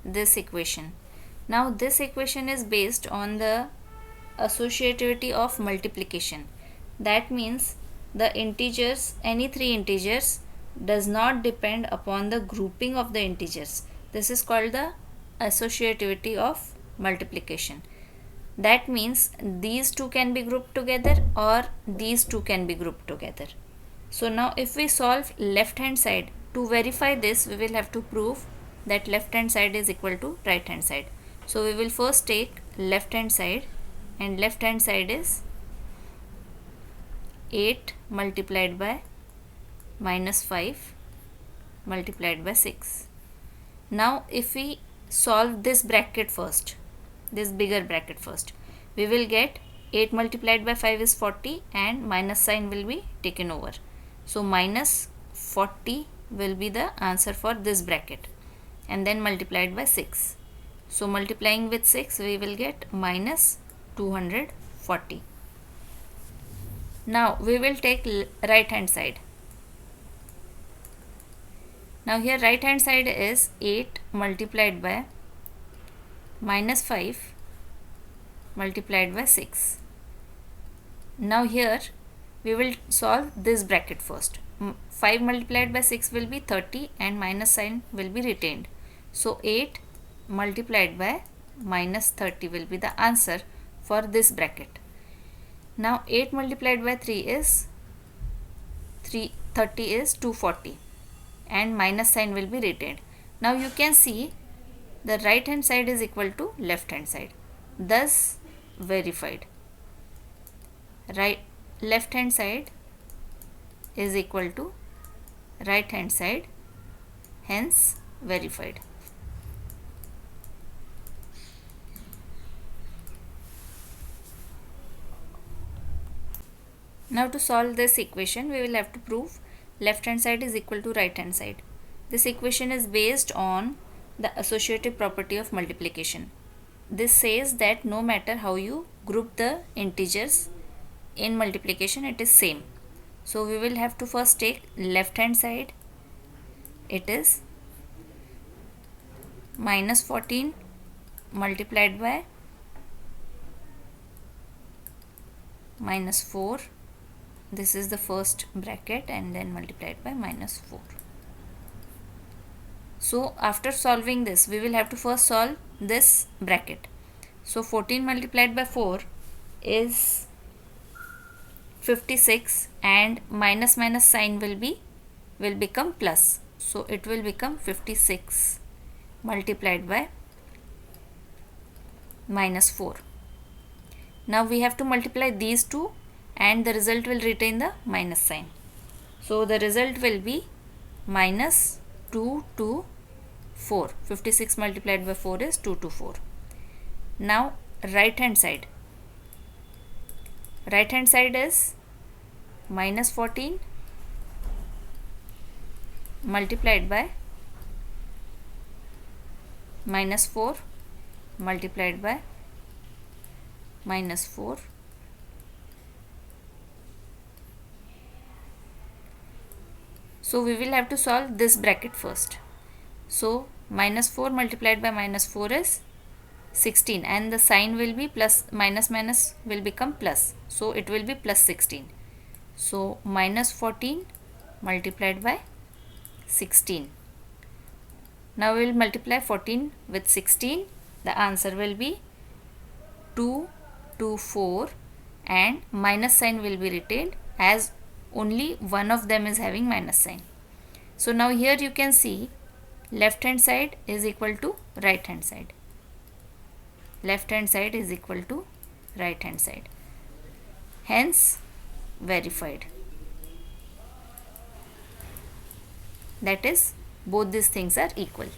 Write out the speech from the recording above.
this equation. Now this equation is based on the associativity of multiplication. That means the integers, any three integers, does not depend upon the grouping of the integers. This is called the associativity of multiplication. That means these two can be grouped together or these two can be grouped together. So now if we solve left hand side, to verify this we will have to prove that left hand side is equal to right hand side. So we will first take left hand side, and left hand side is 8 multiplied by minus 5 multiplied by 6. Now if we solve this bracket first, this bigger bracket first, we will get 8 multiplied by 5 is 40 and minus sign will be taken over. So minus 40 will be the answer for this bracket, and then multiplied by 6. So multiplying with 6 we will get minus 240. Now we will take right hand side. Now here right hand side is 8 multiplied by minus 5 multiplied by 6. Now here we will solve this bracket first. 5 multiplied by 6 will be 30 and minus sign will be retained. So 8 multiplied by minus 30 will be the answer for this bracket. Now 8 multiplied by 3 is 30 is 240 and minus sign will be retained. Now you can see the right hand side is equal to left hand side, thus verified. Left hand side is equal to right hand side, hence verified. Now to solve this equation we will have to prove left hand side is equal to right hand side. This equation is based on the associative property of multiplication. This says that no matter how you group the integers in multiplication, it is same. So we will have to first take left hand side. It is minus 14 multiplied by minus 4. This is the first bracket, and then multiplied by minus 4. So after solving this we will have to first solve this bracket. So 14 multiplied by 4 is 56 and minus sign will become plus. So it will become 56 multiplied by minus 4. Now we have to multiply these two and the result will retain the minus sign. So the result will be minus 224. 56 multiplied by 4 is 224. Now right hand side. Right hand side is minus 14 multiplied by minus 4 multiplied by minus 4. So we will have to solve this bracket first. So minus 4 multiplied by minus 4 is 16, and the sign will be plus, minus will become plus. So it will be plus 16. So minus 14 multiplied by 16. Now we will multiply 14 with 16. The answer will be 224 and minus sign will be retained as only one of them is having minus sign. So now here you can see left hand side is equal to right hand side. Left hand side is equal to right hand side. Hence verified. That is, both these things are equal.